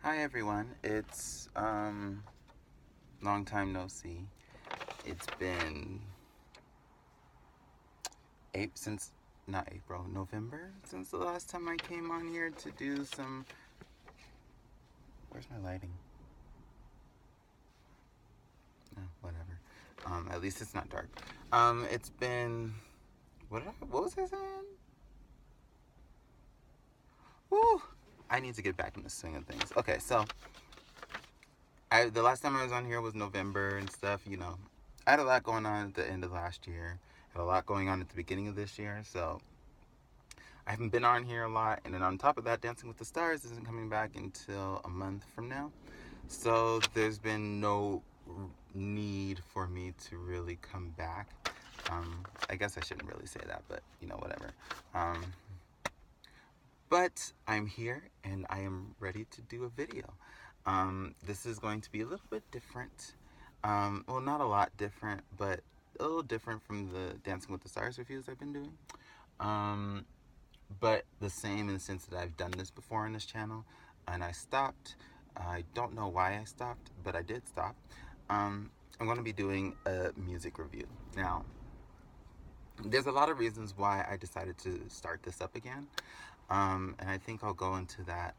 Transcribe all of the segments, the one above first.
Hi everyone, it's long time no see. It's been November since the last time I came on here to do some. Where's my lighting? No, whatever. At least it's not dark. It's been what was I saying? Woo! I need to get back in the swing of things. Okay, so the last time I was on here was November and stuff. I had a lot going on at the end of last year. Had a lot going on at the beginning of this year, so I haven't been on here a lot. And then on top of that, Dancing with the Stars isn't coming back until a month from now, so there's been no need for me to really come back. I guess I shouldn't really say that, but whatever. Um, but I'm here and I am ready to do a video. This is going to be a little bit different. Well, not a lot different, but a little different from the Dancing with the Stars reviews I've been doing. But the same in the sense that I've done this before on this channel, and I stopped. I don't know why I stopped, but I did stop. I'm going to be doing a music review. Now, there's a lot of reasons why I decided to start this up again, and I think I'll go into that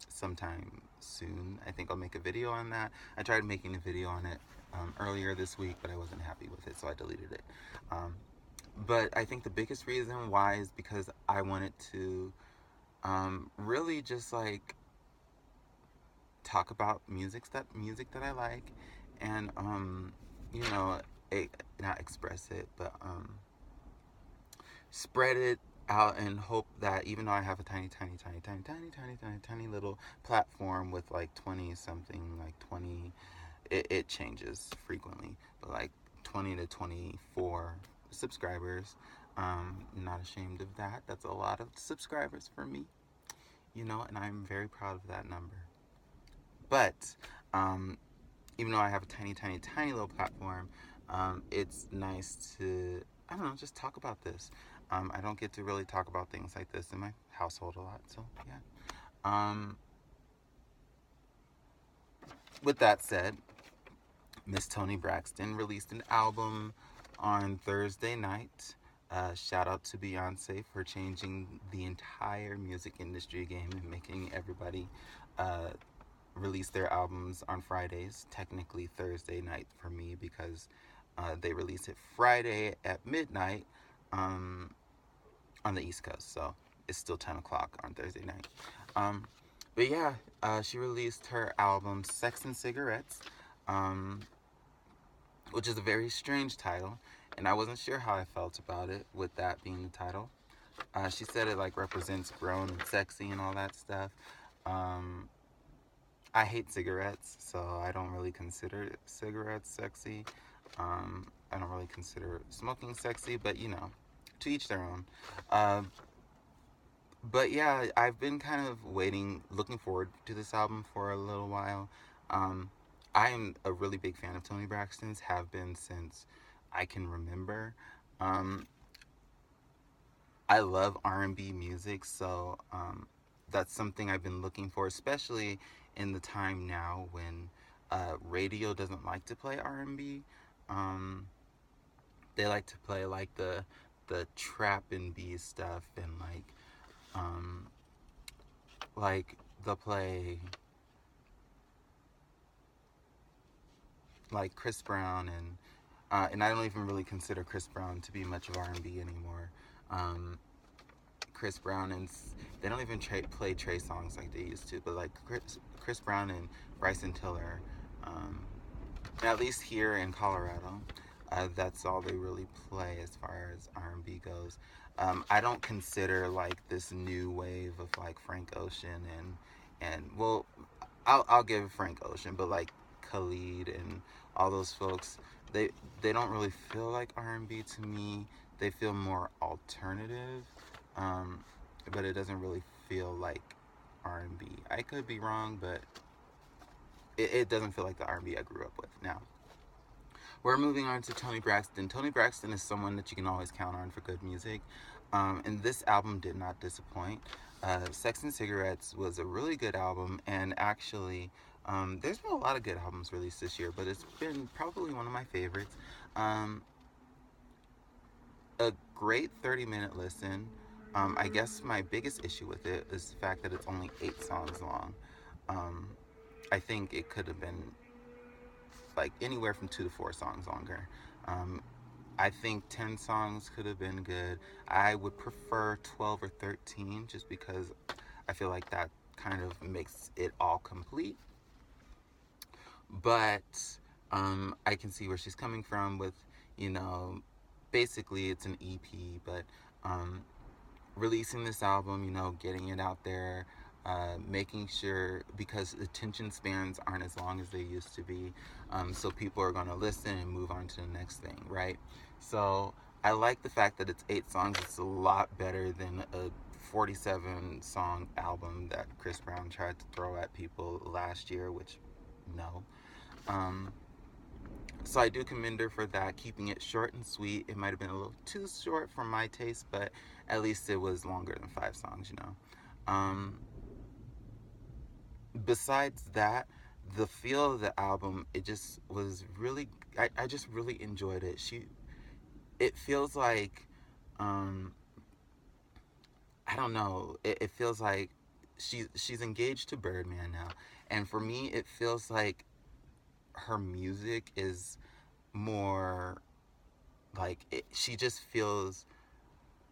sometime soon. I think I'll make a video on that. I tried making a video on it earlier this week, but I wasn't happy with it, so I deleted it. But I think the biggest reason why is because I wanted to really just like talk about music that I like, and you know, not express it, but spread it out and hope that even though I have a tiny little platform with like 20 something, like 20, it changes frequently, but like 20 to 24 subscribers. Not ashamed of that. That's a lot of subscribers for me, and I'm very proud of that number. But even though I have a tiny little platform, it's nice to, I don't know, just talk about this. I don't get to really talk about things like this in my household a lot, so yeah. With that said, Miss Toni Braxton released an album on Thursday night. Shout out to Beyonce for changing the entire music industry game and making everybody release their albums on Fridays. Technically Thursday night for me because they release it Friday at midnight on the East Coast. So it's still 10 o'clock on Thursday night. But yeah, she released her album Sex and Cigarettes, which is a very strange title, and I wasn't sure how I felt about it with that being the title. She said it like represents grown and sexy and all that stuff. I hate cigarettes, so I don't really consider cigarettes sexy. I don't really consider smoking sexy, but to each their own. But yeah, I've been kind of looking forward to this album for a little while. I am a really big fan of Toni Braxton's, have been since I can remember. I love R&B music, so that's something I've been looking for, especially in the time now when radio doesn't like to play R&B. They like to play like the trap and B stuff, and like they'll play like Chris Brown, and I don't even really consider Chris Brown to be much of R&B anymore. Chris Brown and they don't even play Trey songs like they used to, but like Chris Brown and Bryson Tiller, at least here in Colorado, that's all they really play as far as R&B goes. I don't consider like this new wave of like Frank Ocean and well, I'll give Frank Ocean, but like Khalid and all those folks, they don't really feel like R&B to me. They feel more alternative, but it doesn't really feel like R&B. I could be wrong, but it doesn't feel like the R&B I grew up with. Now, we're moving on to Toni Braxton. Toni Braxton is someone that you can always count on for good music, and this album did not disappoint. Sex and Cigarettes was a really good album, and actually, there's been a lot of good albums released this year, but it's been probably one of my favorites. Um, a great 30-minute listen. I guess my biggest issue with it is the fact that it's only 8 songs long. Um, I think it could have been like anywhere from 2 to 4 songs longer. Um, I think 10 songs could have been good. I would prefer 12 or 13 just because I feel like that kind of makes it all complete. But I can see where she's coming from with, you know, basically it's an EP, but um, releasing this album, getting it out there, making sure, because attention spans aren't as long as they used to be, so people are going to listen and move on to the next thing, right? So I like the fact that it's 8 songs. It's a lot better than a 47 song album that Chris Brown tried to throw at people last year, which no. Um, so I do commend her for that, keeping it short and sweet. It might have been a little too short for my taste, but at least it was longer than 5 songs. Um, Besides that, the feel of the album, it just was really, I just really enjoyed it. It feels like, um, I don't know, it feels like she's engaged to Birdman now. And for me, it feels like her music is more like she just feels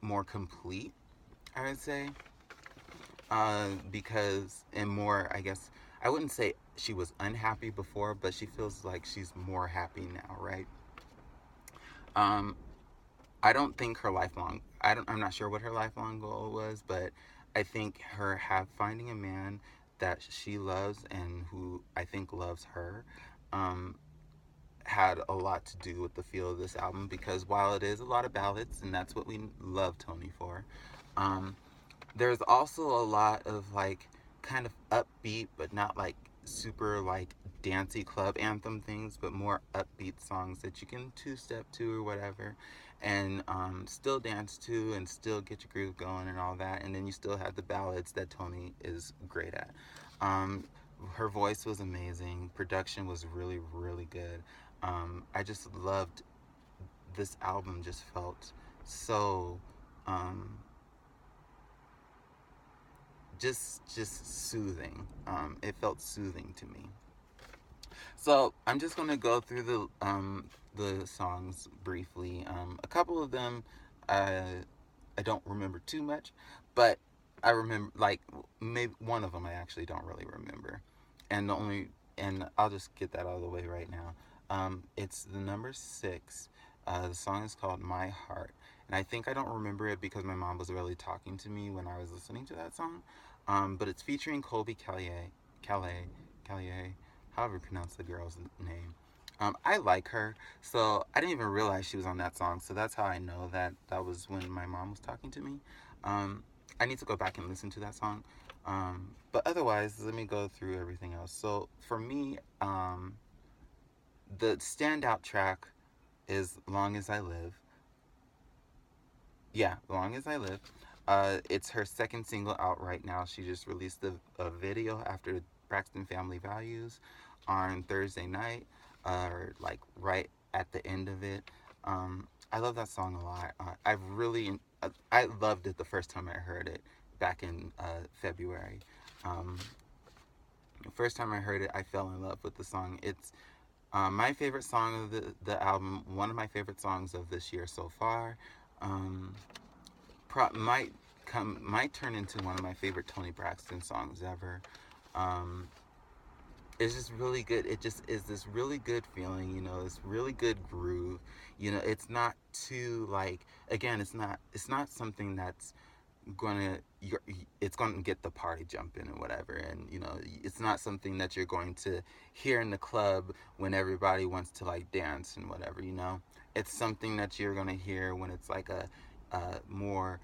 more complete, I would say, because and more, I guess I wouldn't say she was unhappy before, but she feels like she's more happy now, right? um I don't think her lifelong, I'm not sure what her lifelong goal was, but I think her have finding a man that she loves and who I think loves her, um had a lot to do with the feel of this album, because while it is a lot of ballads, and that's what we love Toni for, um, there's also a lot of like kind of upbeat, but not like super like dancey club anthem things, but more upbeat songs that you can two-step to or whatever, and still dance to and still get your groove going and all that. And then you still have the ballads that Toni is great at. Um, Her voice was amazing. Production was really, really good. I just loved this album. Just felt so um, just soothing. It felt soothing to me. So I'm just gonna go through the songs briefly. A couple of them I don't remember too much, but I remember like maybe one of them I actually don't really remember, and the only and I'll just get that out of the way right now. It's the number 6. The song is called "My Heart," and I think I don't remember it because my mom was really talking to me when I was listening to that song. But it's featuring Colby Callier, however you pronounce the girl's name. I like her, so I didn't even realize she was on that song. So that's how I know that that was when my mom was talking to me. I need to go back and listen to that song. But otherwise, let me go through everything else. So for me, the standout track is "Long as I Live." Yeah, "Long as I Live." It's her second single out right now. She just released a video after Braxton Family Values on Thursday night, or like right at the end of it. I love that song a lot. I loved it the first time I heard it back in February. Um, the first time I heard it, I fell in love with the song. It's my favorite song of the album, one of my favorite songs of this year so far. Um, might might turn into one of my favorite Toni Braxton songs ever. Um, it's just really good. It just is this really good feeling, this really good groove. It's not too like, again, it's not something that's gonna you're it's gonna get the party jumping and whatever, and it's not something that you're going to hear in the club when everybody wants to like dance and whatever. It's something that you're gonna hear when it's like a more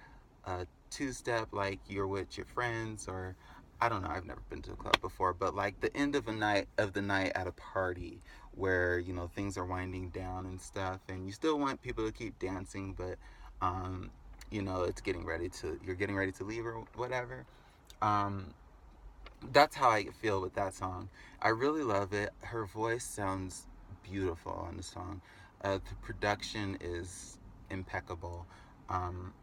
two-step, like you're with your friends, or I don't know, I've never been to a club before, but like the end of the night at a party where things are winding down and stuff, and you still want people to keep dancing, but you know, you're getting ready to leave or whatever. Um, that's how I feel with that song. I really love it. Her voice sounds beautiful on the song. The production is impeccable. Um,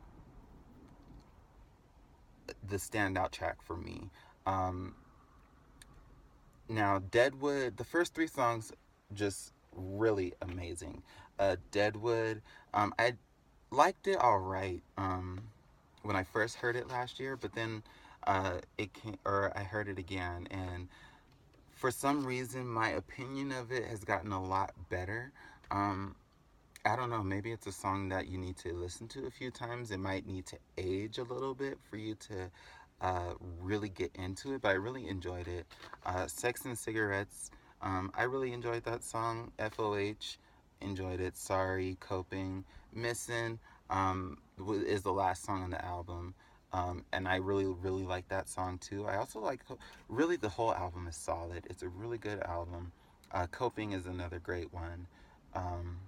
the standout track for me. Um, Now, Deadwood, the first three songs, just really amazing. Deadwood, I liked it all right when I first heard it last year, but then I heard it again, and for some reason, my opinion of it has gotten a lot better. Um, I don't know, maybe it's a song that you need to listen to a few times. It might need to age a little bit for you to really get into it, but I really enjoyed it. Sex and Cigarettes, I really enjoyed that song. FOH, enjoyed it. Sorry, Coping. Missing is the last song on the album. And I really, really like that song too. I also like, really, the whole album is solid. It's a really good album. Coping is another great one. Um,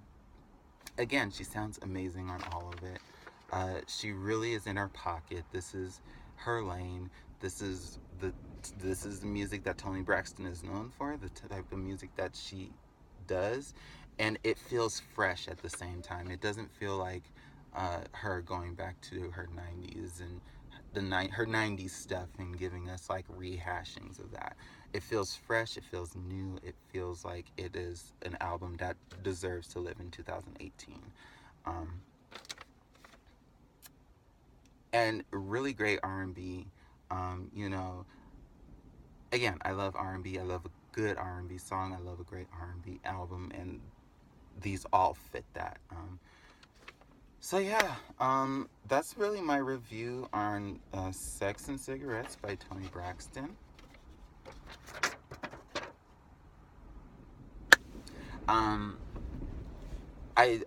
Again, she sounds amazing on all of it. She really is in her pocket. This is her lane. This is the this is the music that Toni Braxton is known for. The type of music that she does, and it feels fresh at the same time. It doesn't feel like her going back to her '90s and her '90s stuff and giving us like rehashings of that. It feels fresh. It feels new. It feels like it is an album that deserves to live in 2018. Um, and really great R&B. You know, again, I love R&B. I love a good R&B song. I love a great R&B album, and these all fit that. So yeah, that's really my review on Sex and Cigarettes by Toni Braxton. Um, I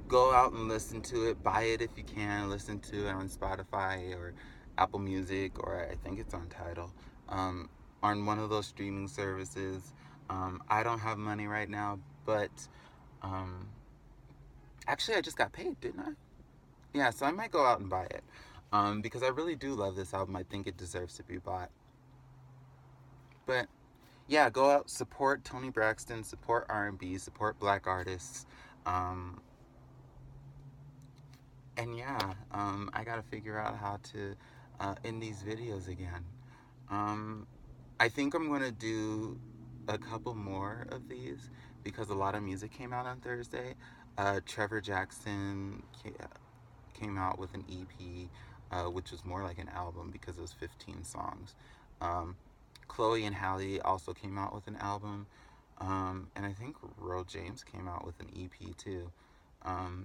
go out and listen to it, buy it if you can, listen to it on Spotify or Apple Music, or I think it's on Tidal, on one of those streaming services. I don't have money right now, but um, actually I just got paid, didn't I? Yeah, so I might go out and buy it because I really do love this album. I think it deserves to be bought. But yeah, go out, support Toni Braxton, support R&B, support Black artists. Um, and yeah, I gotta figure out how to end these videos again. Um, I think I'm gonna do a couple more of these because a lot of music came out on Thursday. Trevor Jackson came out with an EP, which was more like an album because it was 15 songs. Chloe and Halle also came out with an album. And I think Ro James came out with an EP too.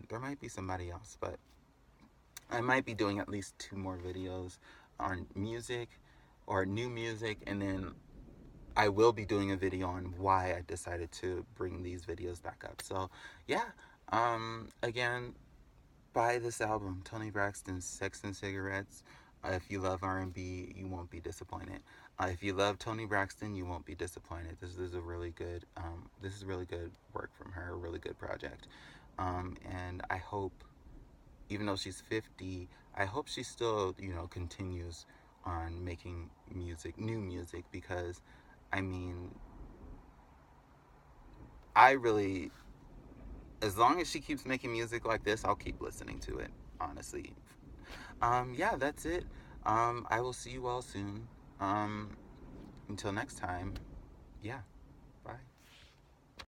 There might be somebody else, but I might be doing at least 2 more videos on music or new music, and then I will be doing a video on why I decided to bring these videos back up. So, yeah, again, buy this album, Toni Braxton's Sex and Cigarettes. If you love R&B, you won't be disappointed. If you love Toni Braxton, you won't be disappointed. This is really good work from her, a really good project. And I hope, even though she's 50, I hope she still, continues on making music, new music, because, I mean, I really, as long as she keeps making music like this, I'll keep listening to it, honestly. Yeah, that's it. I will see you all soon. Until next time, yeah, bye.